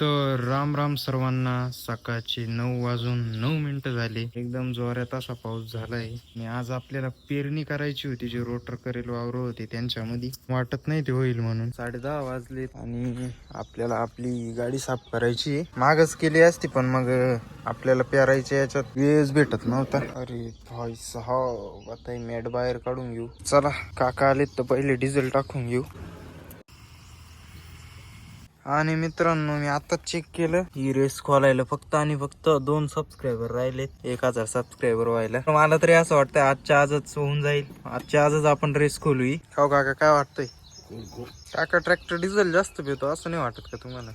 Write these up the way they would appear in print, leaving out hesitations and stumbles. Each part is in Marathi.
तर राम राम सर्वांना. सकाळची 9:09 झाले. एकदम जोरात असा पाऊस झालाय आणि आज आपल्याला पेरणी करायची होती. जे रोटर करेल वावर होते त्यांच्यामध्ये वाटत नाही ते होईल म्हणून 10:30 वाजले आणि आपल्याला आपली गाडी साफ करायची आहे. मागच केली असती पण मग आपल्याला पेरायच्या याच्यात वेळच भेटत नव्हता. अरे भाई साहब, आता मॅट बाहेर काढून घेऊ. चला, काका आलेत तर पहिले डिझेल टाकून घेऊ. आणि मित्रांनो, मी आताच चेक केलं, ही रेस खोलायला फक्त आणि फक्त 2 सबस्क्रायबर राहिलेत 1000 सबस्क्रायबर व्हायला. मला तरी असं वाटतंय आजच्या आजच होऊन जाईल. आजच्या आजच आपण रेस खोलू. खाऊ काका, काय वाटतंय? काका ट्रॅक्टर डिझेल जास्त पितो असं नाही वाटत का तुम्हाला?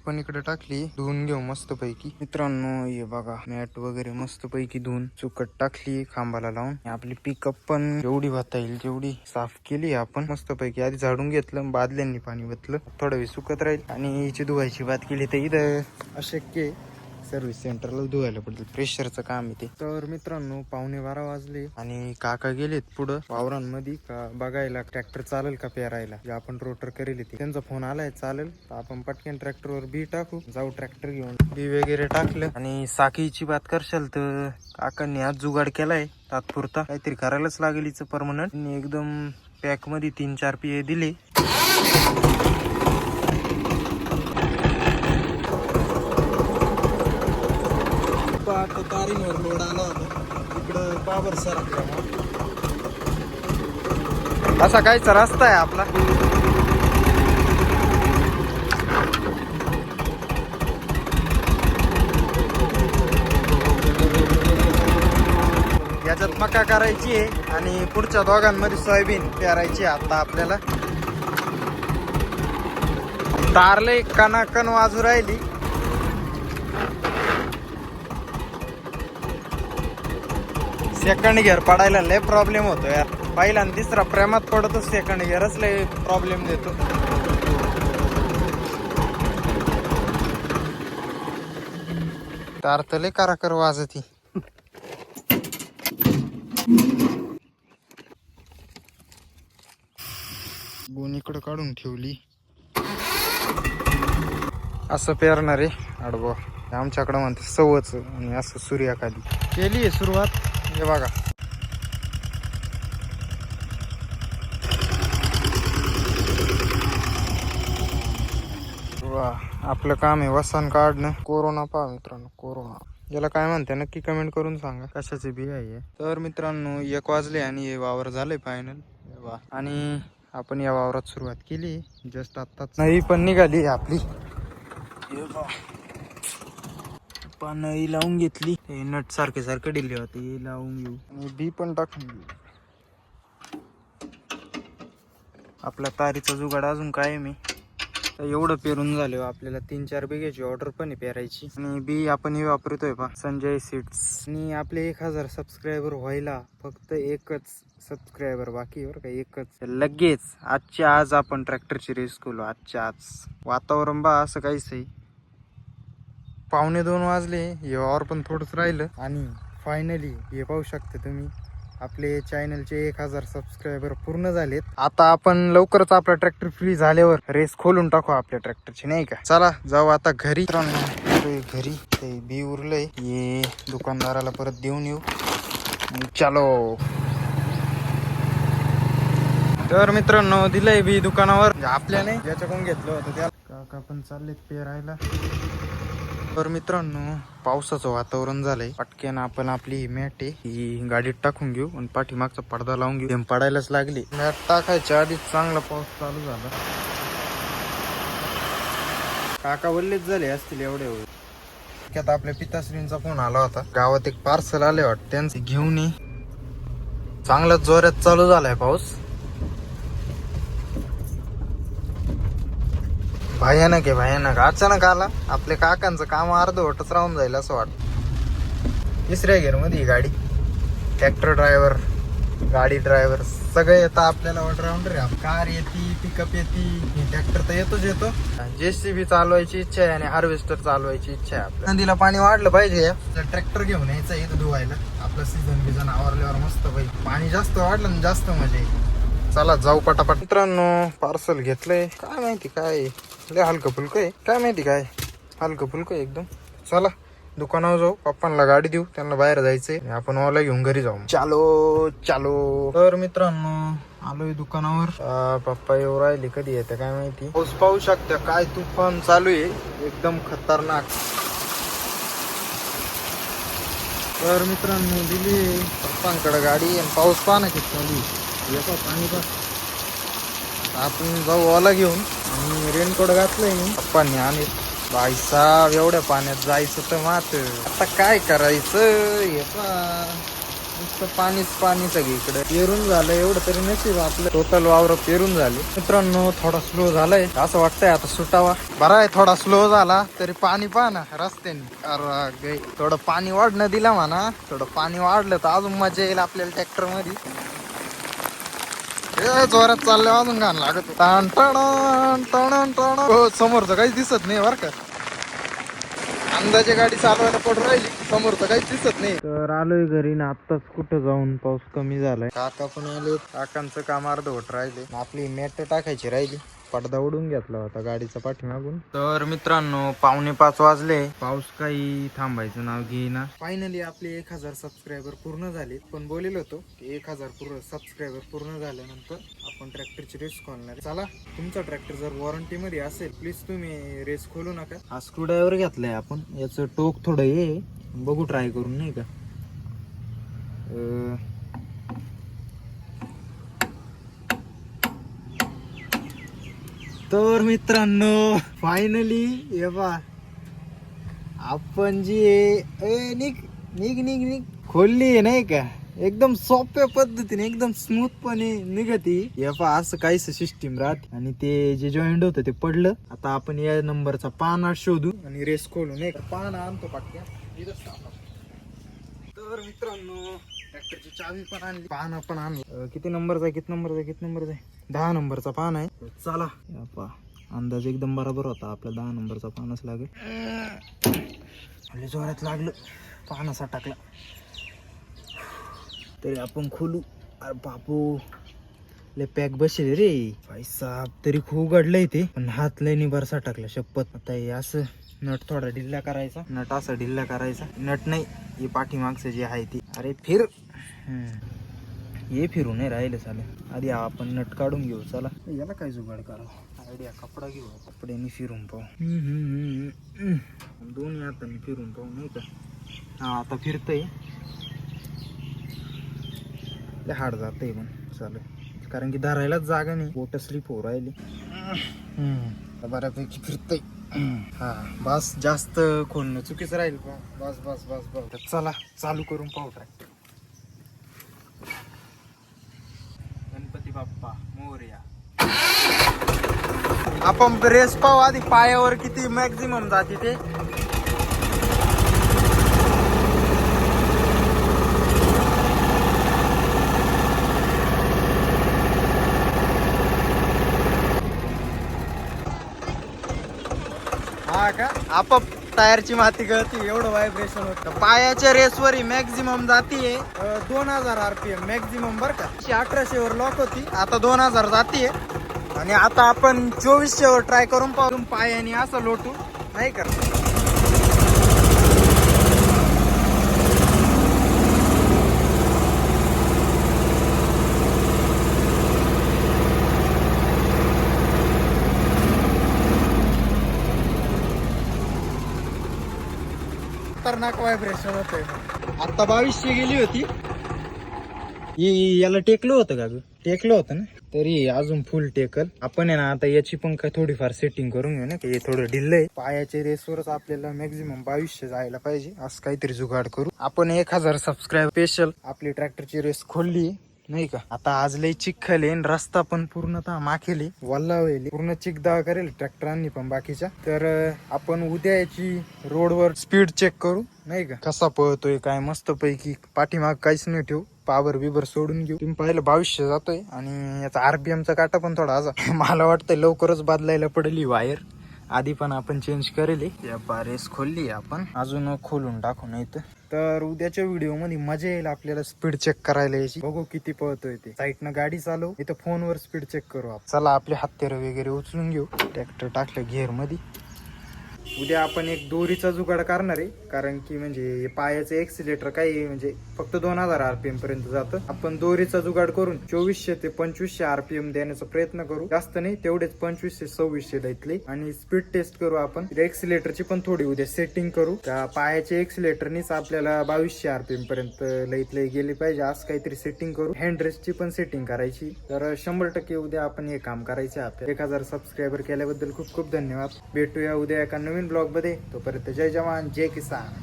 पण इकडे टाकली, धुवून घेऊ मस्त पैकी. मित्रांनो हे बघा, मॅट वगैरे मस्त पैकी धुवून चुकट टाकली खांबाला लावून. आपली पिकअप पण जेवढी वाहता येईल तेवढी साफ केली आपण मस्त पैकी. आधी झाडून घेतलं, बादल्यांनी पाणी वतलं, थोडं वेळ सुकत राहील आणि हिची धुवायची बात केली तर इथं अशक्य आहे. सर्व्हिस सेंटरला धुवायला पडलं, प्रेशरचं काम आहे ते. तर मित्रांनो 11:15 वाजले आणि काका गेलेत पुढं वावरांमध्ये का बघायला ट्रॅक्टर चालेल का पेरायला, जे आपण रोटर करेल ते. त्यांचा फोन आलाय चालेल तर आपण पटकन ट्रॅक्टरवर बी टाकू, जाऊ ट्रॅक्टर घेऊन. बी वगैरे टाकलं आणि साखीची बात करशाल तर काकांनी आज जुगाड केलाय तात्पुरता. काहीतरी करायलाच लागेल हिचं परमनंट. एकदम पॅक मध्ये 3-4 पिये दिले. तारींवर लोड आला होता इकडं बाबर सर. असा कायचा रस्ता आहे आपला. याच्यात मका करायची आहे आणि पुढच्या दोघांमध्ये सोयाबीन पेरायची आता आपल्याला. तारले कणाकण वाजू राहिली. सेकंड गिअर पडायला लय प्रॉब्लेम होतो यार. पहिला आणि तिसरा प्रेमात पडतो, सेकंड गिअरच लय प्रॉब्लेम देतो. तार तर लय कराकर वाजती. गोणीकडे काढून ठेवली. असं पेरणार आहे आडबा. आमच्याकडे म्हणते सवच आणि असं सूर्याखाली केली आहे सुरुवात. हे बघा, वा आपलं काम आहे वसन काढणं. कोरोना पहा मित्रांनो, कोरोना याला काय म्हणते नक्की कमेंट करून सांगा. कशाचे बी आहे. तर मित्रांनो 1 वाजले आणि हे वावर झालंय फायनल. आणि आपण या वावरात सुरुवात केली जस्ट आत्ताच. नवी पण निघाली आपली. पानही लावून घेतली. नट सारखे दिले होते, लावून घेऊ आणि बी पण टाकून घेऊ. आपला तारीचा जुगाड अजून काय मी एवढं पेरून झालं. आपल्याला 3-4 बिघ्याची ऑर्डर पण आहे पेरायची. आणि बी आपण हे वापरतोय पा संजय सीड्स. आणि आपले 1000 सबस्क्रायबर व्हायला फक्त एकच सबस्क्रायबर बाकी बरं का, एकच. लगेच आजच्या आज आपण ट्रॅक्टरची रेस करू. आजच्या आज वातावरण बा असं काहीच आहे. 1:45 वाजले. हे वावर पण थोडंच राहिलं आणि फायनली हे पाहू शकता तुम्ही, आपले चॅनलचे 1000 सबस्क्रायबर पूर्ण झालेत. आता आपण लवकरच आपला ट्रॅक्टर फ्री झाल्यावर रेस खोलून टाकू आपल्या ट्रॅक्टरची, नाही का. चला जाऊ आता घरी. घरी ते बी उरलंय, हे दुकानदाराला परत देऊन येऊ. चलो. तर मित्रांनो दिलंय बी दुकानावर. आपल्या नाही ज्याच्याकडून घेतलं होतं त्या काका पण चाललेत पेरायला. तर मित्रांनो पावसाचं वातावरण झालंय. पटक्यान आपण आपली मॅट आहे ही गाडीत टाकून घेऊ आणि पाठीमागचा पडदा लावून घेऊ. पडायलाच लागली. मॅट टाकायच्या आधीच चांगला पाऊस चालू झाला. काका वल्लेच झाले असतील एवढे वेळ. त्यात आपल्या पिताश्रींचा फोन आला होता. गावात एक पार्सल आले वाटत, त्यांचे घेऊन ये. चांगलाच जोरात चालू झालाय पाऊस. भयानक आहे, भयानक. अचानक आला. आपल्या काकांचं काम अर्धवटच राहून जाईल असं वाटतं. 3ऱ्या गिअर मध्ये गाडी. ट्रॅक्टर ड्रायव्हर गाडी ड्रायव्हर सगळे येतं आपल्याला ऑलराऊंडर आहे. कार येते, पिकअप येते, ट्रॅक्टर तर येतो. JCB चालवायची इच्छा आहे आणि हार्वेस्टर चालवायची इच्छा आहे आपल्या. नदीला पाणी वाढलं पाहिजे, ट्रॅक्टर घेऊन यायचं इथं धुवायला. आपलं सीझन आवरल्यावर मस्त पाहिजे. पाणी जास्त वाढलं ना जास्त मजा येईल. चला जाऊ पटापट. मित्रांनो पार्सल घेतलंय, काय माहिती काय लय हलकं फुलकं आहे, काय माहिती काय हलकं फुलकं एकदम. चला दुकानावर जाऊ, पप्पांना गाडी देऊ, त्यांना बाहेर जायचंय, आपण ओला घेऊन घरी जाऊ. चालो. तर मित्रांनो आलोय दुकानावर. पप्पा येऊ राहिले, कधी येते काय माहिती. पाऊस पाहू शकता काय तुफान चालू आहे, एकदम खतरनाक. तर मित्रांनो दिली पप्पांकडे गाडी आणि पाऊस पहा ना किती चालू आहे. येतो पाणी पण. आपण जाऊ ओला घेऊन आणि रेनकोट घातलंय मी पप्पांनी आणि भाई साहेब एवढ्या पाण्यात जायचं तर मात आता काय करायचं. नुसतं पाणीच पाणी सगळीकडे. पेरून झालं एवढं तरी नशीब आपलं, टोटल वावर पेरून झाले. मित्रांनो थोडा स्लो झालाय, असं वाटतंय आता सुटावा. बरा आहे थोडा स्लो झाला तरी पाणी पहा ना रस्त्याने. अरे थोडं पाणी वाढणं दिला म्हणा, थोडं पाणी वाढलं तर अजून मजा येईल आपल्याला ट्रॅक्टर मध्ये. जोरात चाललं अजून गाणं लागत. समोरचं काहीच दिसत नाही बरं का, अंदाजे गाडी चालवायला पडून राहिली, समोरचं काहीच दिसत नाही. तर आलोय घरी ना आत्ताच. कुठं जाऊन पाऊस कमी झालाय. काका पण आले, काकांचं काम अर्धवट राहिले. आपली मॅट टाकायची राहिली, पडदा उडून घेतला होता गाडीचा पाठीमागून. तर मित्रांनो 4:45 वाजले, पाऊस काही थांबायचं नाव घेईना. फायनली आपले 1000 सबस्क्रायबर पूर्ण झाले. पण बोललो होतो की 1000 सबस्क्रायबर पूर्ण झाल्यानंतर आपण ट्रॅक्टरची रेस खोलणार. चला तुमचा ट्रॅक्टर जर वॉरंटी मध्ये असेल प्लीज तुम्ही रेस खोलू नका. हा स्क्रू ड्रायव्हर घेतलाय आपण, याचं टोक थोडं ये बघू ट्राय करून नाही का. तर मित्रांनो फायनली हे पहा आपण जी निघ खोलली आहे नाही का, एकदम सोप्या पद्धतीने एकदम स्मूथपणे निघती. हे पहा असं काहीच सिस्टीम राहत. आणि ते जे जॉईंट होतं ते पडलं. आता आपण या नंबरचा पाना शोधू आणि रेस खोलू नाही का. पाना आणतो पाटक्या. तर मित्रांनो ट्रॅक्टरची चावी पण आणली, पाना पण आणली. किती नंबरचा आहे 10 नंबरचा पान आहे. चला पहा अंदाज एकदम बरोबर होता आपला, 10 नंबरचा पानच लागेल. जोरात लागलं, पानाचा टाकला तरी आपण खोलू. अरे बापू लय पॅक बसेल रे भाई साहेब, तरी खूप उघडलंय ते, पण हात लय निबारसा टाकला शपथ. आता हे असं नट थोडा ढिल्ला करायचा, नट असा ढिल्ला करायचा. नट नाही, हे पाठीमागचं जे आहे ते. अरे फिर हे फिरू नाही राहिलं चालेल. आधी आपण नट काढून घेऊ. चला याला काय जुगाड करा, आयडिया कपडा घेऊ, कपड्याने फिरून पाहू. दोन्ही हाताने फिरून पाहू नाही का. हा आता फिरतय, हाड जातंय पण चालेल, कारण की धरायलाच जागा नाही, बोट स्लिप हो राहिली. बऱ्यापैकी फिरतय. हा बस, जास्त खोलणं चुकीचं राहील. बस. चला चालू करून पाहू ट्रॅक्टर. गणपती बाप्पा मोरया. आपण रेस पाहू आधी, पायावर किती मॅक्झिमम जाते ते. हा का, आपाप टायरची माती गळती, एवढं व्हायब्रेशन होतं. पायाच्या रेसवर मॅक्झिमम जातीये 2000 RPM मॅक्झिमम बर का. 1800 वर लॉक होती, आता 2000 जातीये. आणि आता आपण 2400 वर ट्राय करून पाहू, पायाने असं लोटू नाही का. खतरनाक व्हायब्रेशन होतंय. आता 2200 गेली होती. याला टेकलं होतं का ग, टेकलं होतं ना, तरी अजून फुल टेकल. आपण आहे ना आता याची पण काय थोडीफार सेटिंग करून घेऊ ना, हे थोडं ढिल्लं आहे. पायाच्या रेसवरच आपल्याला मॅक्झिमम 2200 जायला पाहिजे, असं काहीतरी जुगाड करू आपण. 1000 सबस्क्राईब स्पेशल आपली ट्रॅक्टरची रेस खोलली. नाही का. आता आज लय चिखल आहे, रस्ता पण पूर्णतः माखेले वल्ला होईल, पूर्ण चिकदाळ करेल ट्रॅक्टरांनी पण बाकीच्या. तर आपण उद्या याची रोडवर स्पीड चेक करू, नाही का, कसा पळतोय काय. मस्त पैकी पाठीमाग काहीच नाही ठेवू, पावर बिबर सोडून घेऊ. तुम्ही पाहिलं 2200 जातोय आणि याचा RPM चा काटा पण थोडा आज मला वाटतंय लवकरच बदलायला पडेल ही वायर. आधी पण आपण चेंज करेल. या बारेस खोलली आपण, अजून खोलून टाकू नाही तर उद्याच्या व्हिडिओ मध्ये मजा येईल आपल्याला स्पीड चेक करायला याची. बघू किती पळतोय ते. साईडनं गाडी चालू, इथं फोनवर स्पीड चेक करू आपण. चला आपले हत्यार वगैरे उचलून घेऊ. ट्रॅक्टर टाकलं गिअर मध्ये. उद्या आपण एक दोरीचा जुगाड करणार आहे, कारण की म्हणजे पायाचं एक्सिलेटर काही म्हणजे फक्त 2000 RPM पर्यंत जातं. आपण दोरीचा जुगाड करून 2400 ते 2500 RPM देण्याचा प्रयत्न करू. जास्त नाही, तेवढेच 2500-2600 द्यायतले. आणि स्पीड टेस्ट करू आपण. एक्सिलेटरची पण थोडी उद्या सेटिंग करू. त्या पायाच्या एक्सिलेटरनीच आपल्याला 2200 RPM पर्यंत लईतले गेले पाहिजे, असं काहीतरी सेटिंग करू. हँड रेस्टची पण सेटिंग करायची. तर 100% उद्या आपण हे काम करायचे. आपल्याला 1000 सबस्क्रायबर केल्याबद्दल खूप खूप धन्यवाद. भेटूया उद्या एका नवीन ब्लॉग मध्ये. तोपर्यंत जय जवान जय किसान.